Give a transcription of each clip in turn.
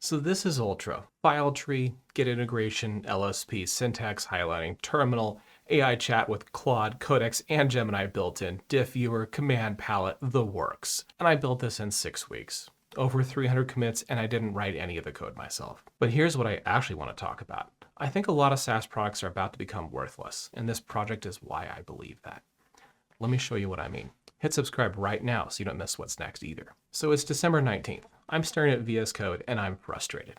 So this is Ultra. File tree, Git integration, LSP, syntax highlighting, terminal, AI chat with Claude, Codex, and Gemini built in, diff viewer, command palette, the works. And I built this in 6 weeks. Over 300 commits, and I didn't write any of the code myself. But here's what I actually want to talk about. I think a lot of SaaS products are about to become worthless, and this project is why I believe that. Let me show you what I mean. Hit subscribe right now so you don't miss what's next either. So it's December 19th. I'm staring at VS Code and I'm frustrated.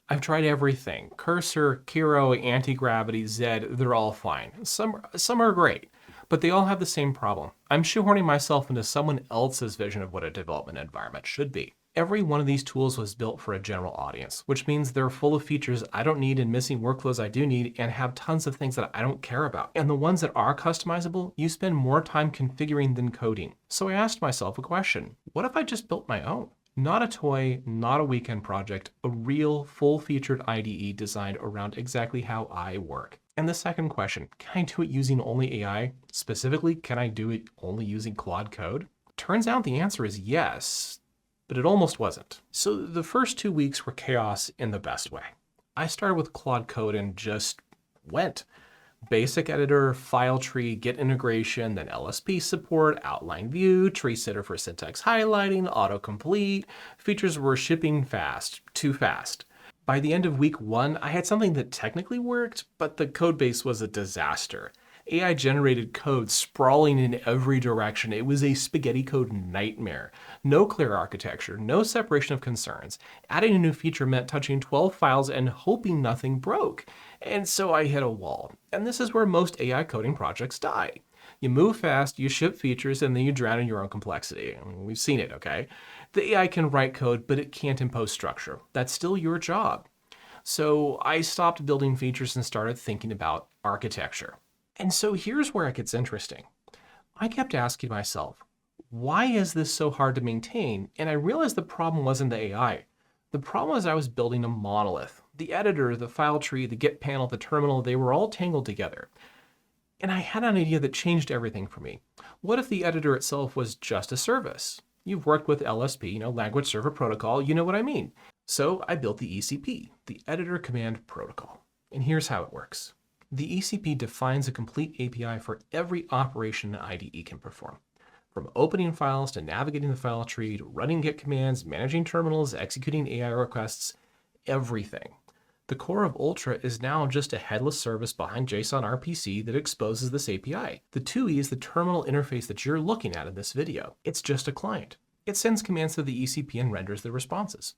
I've tried everything. Cursor, Kiro, Anti-Gravity, Zed, they're all fine. Some are great, but they all have the same problem. I'm shoehorning myself into someone else's vision of what a development environment should be. Every one of these tools was built for a general audience, which means they're full of features I don't need and missing workflows I do need and have tons of things that I don't care about. And the ones that are customizable, you spend more time configuring than coding. So I asked myself a question. What if I just built my own? Not a toy, not a weekend project, a real full-featured IDE designed around exactly how I work. And the second question, can I do it using only AI? Specifically, can I do it only using Claude Code? Turns out the answer is yes. But it almost wasn't. So the first 2 weeks were chaos in the best way. I started with Claude Code and just went. Basic editor, file tree, Git integration, then LSP support, outline view, tree sitter for syntax highlighting, autocomplete. Features were shipping fast, too fast. By the end of week 1, I had something that technically worked, but the code base was a disaster. AI generated code sprawling in every direction. It was a spaghetti code nightmare. No clear architecture, no separation of concerns. Adding a new feature meant touching 12 files and hoping nothing broke. And so I hit a wall. And this is where most AI coding projects die. You move fast, you ship features, and then you drown in your own complexity. I mean, we've seen it, okay? The AI can write code, but it can't impose structure. That's still your job. So I stopped building features and started thinking about architecture. And so here's where it gets interesting. I kept asking myself, why is this so hard to maintain? And I realized the problem wasn't the AI. The problem was I was building a monolith. The editor, the file tree, the Git panel, the terminal, they were all tangled together. And I had an idea that changed everything for me. What if the editor itself was just a service? You've worked with LSP, Language Server Protocol, you know what I mean. So I built the ECP, the Editor Command Protocol. And here's how it works. The ECP defines a complete API for every operation an IDE can perform. From opening files to navigating the file tree, to running Git commands, managing terminals, executing AI requests, everything. The core of Ultra is now just a headless service behind JSON RPC that exposes this API. The 2E is the terminal interface that you're looking at in this video. It's just a client. It sends commands to the ECP and renders the responses.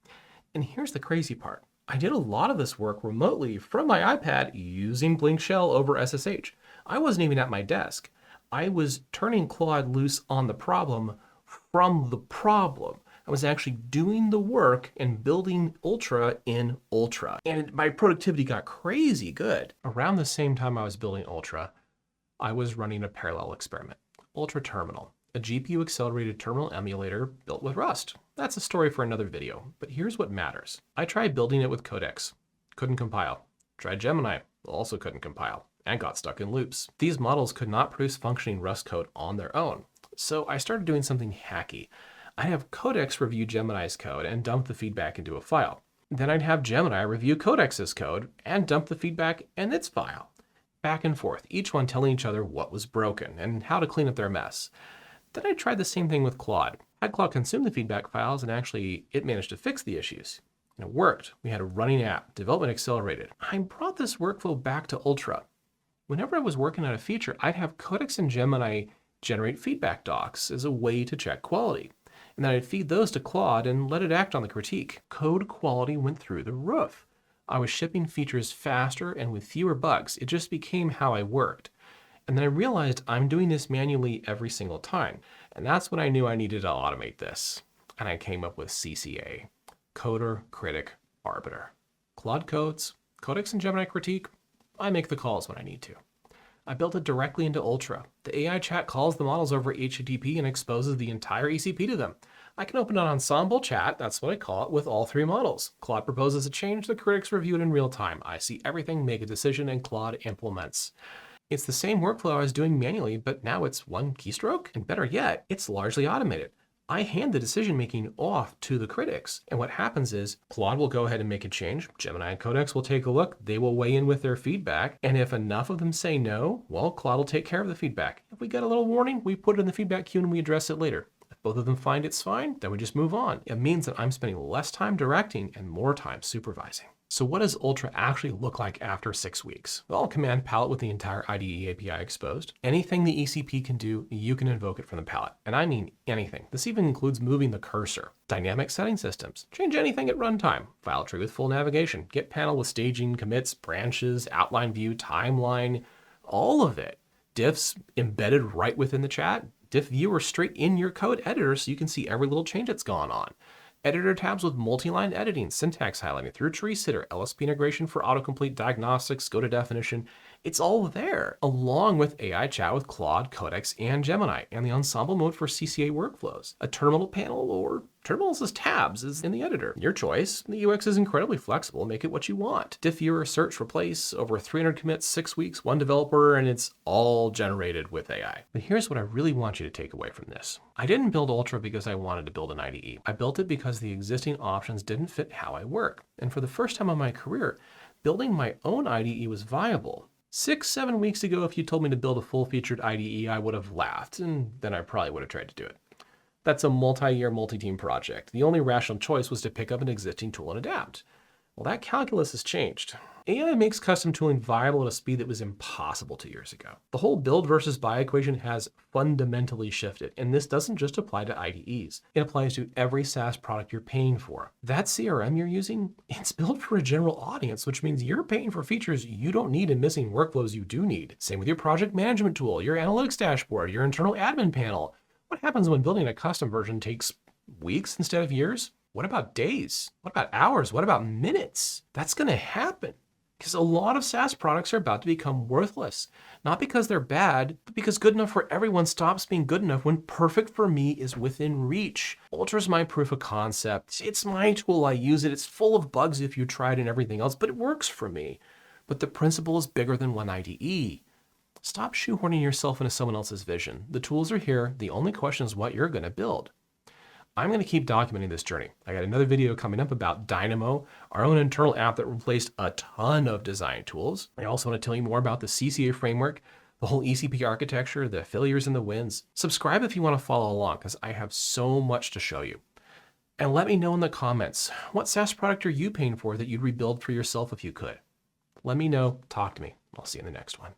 And here's the crazy part. I did a lot of this work remotely from my iPad using Blink Shell over SSH. I wasn't even at my desk. I was turning Claude loose on the problem from the problem. I was actually doing the work and building Ultra in Ultra. And my productivity got crazy good. Around the same time I was building Ultra, I was running a parallel experiment. Ultra Terminal, a GPU-accelerated terminal emulator built with Rust. That's a story for another video, but here's what matters. I tried building it with Codex. Couldn't compile. Tried Gemini. Also couldn't compile. And got stuck in loops. These models could not produce functioning Rust code on their own. So I started doing something hacky. I'd have Codex review Gemini's code and dump the feedback into a file. Then I'd have Gemini review Codex's code and dump the feedback in its file. Back and forth, each one telling each other what was broken and how to clean up their mess. Then I tried the same thing with Claude. Had Claude consume the feedback files and actually it managed to fix the issues. And it worked. We had a running app, development accelerated. I brought this workflow back to Ultra. Whenever I was working on a feature, I'd have Codex and Gemini generate feedback docs as a way to check quality. And then I'd feed those to Claude and let it act on the critique. Code quality went through the roof. I was shipping features faster and with fewer bugs. It just became how I worked. And then I realized I'm doing this manually every single time. And that's when I knew I needed to automate this. And I came up with CCA, Coder, Critic, Arbiter. Claude codes, Codex and Gemini critique, I make the calls when I need to. I built it directly into Ultra. The AI chat calls the models over HTTP and exposes the entire ECP to them. I can open an ensemble chat, that's what I call it, with all 3 models. Claude proposes a change, the critics review it in real time. I see everything, make a decision, and Claude implements. It's the same workflow I was doing manually, but now it's one keystroke, and better yet, it's largely automated. I hand the decision making off to the critics. And what happens is Claude will go ahead and make a change. Gemini and Codex will take a look. They will weigh in with their feedback. And if enough of them say no, well, Claude will take care of the feedback. If we get a little warning, we put it in the feedback queue and we address it later. If both of them find it's fine, then we just move on. It means that I'm spending less time directing and more time supervising. So what does Ultra actually look like after 6 weeks? Well, command palette with the entire IDE API exposed. Anything the ECP can do, you can invoke it from the palette. And I mean anything. This even includes moving the cursor. Dynamic setting systems. Change anything at runtime. File tree with full navigation. Git panel with staging, commits, branches, outline view, timeline, all of it. Diffs embedded right within the chat. Diff viewer straight in your code editor so you can see every little change that's gone on. Editor tabs with multi-line editing, syntax highlighting through tree sitter, LSP integration for autocomplete diagnostics, go to definition. It's all there, along with AI chat with Claude, Codex, and Gemini, and the ensemble mode for CCA workflows. A terminal panel or terminals as tabs is in the editor. Your choice. The UX is incredibly flexible. Make it what you want. Diff viewer, search, replace, over 300 commits, 6 weeks, 1 developer, and it's all generated with AI. But here's what I really want you to take away from this. I didn't build Ultra because I wanted to build an IDE. I built it because the existing options didn't fit how I work. And for the first time in my career, building my own IDE was viable. 6-7 weeks ago, if you told me to build a full-featured IDE, I would have laughed, and then I probably would have tried to do it. That's a multi-year, multi-team project. The only rational choice was to pick up an existing tool and adapt. Well, that calculus has changed. AI makes custom tooling viable at a speed that was impossible 2 years ago. The whole build versus buy equation has fundamentally shifted, and this doesn't just apply to IDEs. It applies to every SaaS product you're paying for. That CRM you're using, it's built for a general audience, which means you're paying for features you don't need and missing workflows you do need. Same with your project management tool, your analytics dashboard, your internal admin panel. What happens when building a custom version takes weeks instead of years? What about days? What about hours? What about minutes? That's going to happen because a lot of SaaS products are about to become worthless. Not because they're bad, but because good enough for everyone stops being good enough when perfect for me is within reach. Ultra's my proof of concept. It's my tool. I use it. It's full of bugs if you try it and everything else, but it works for me. But the principle is bigger than one IDE. Stop shoehorning yourself into someone else's vision. The tools are here. The only question is what you're going to build. I'm going to keep documenting this journey. I got another video coming up about Dynamo, our own internal app that replaced a ton of design tools. I also want to tell you more about the CCA Framework, the whole ECP architecture, the failures and the wins. Subscribe if you want to follow along because I have so much to show you. And let me know in the comments, what SaaS product are you paying for that you'd rebuild for yourself if you could? Let me know. Talk to me. I'll see you in the next one.